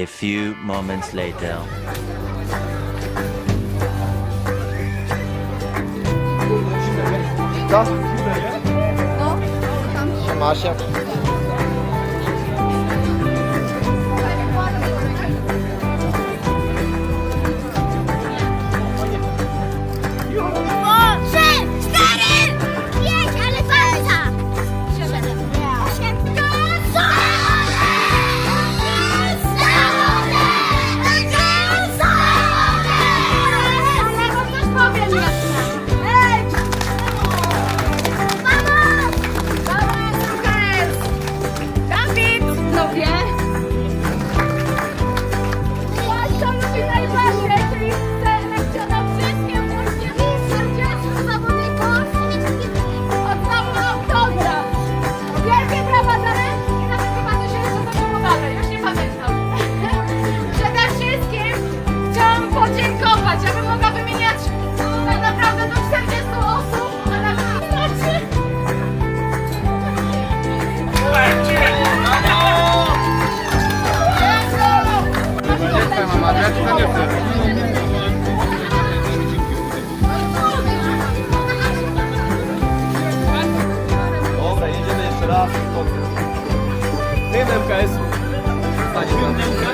A few moments later. Co? No, tam. Masz jak? Trzy, cztery, pięć, ale pauza. Siedem, osiem, Wielkie brawa dla nas i nawet chyba to się jeszcze zapromowały, już nie pamiętam. Przede wszystkim chciałam podziękować, ja bym mogła wymieniać tak naprawdę do 40 osób, a nawet wystarczy. Dobra, jedziemy jeszcze raz. Tym MKS-u. Stanie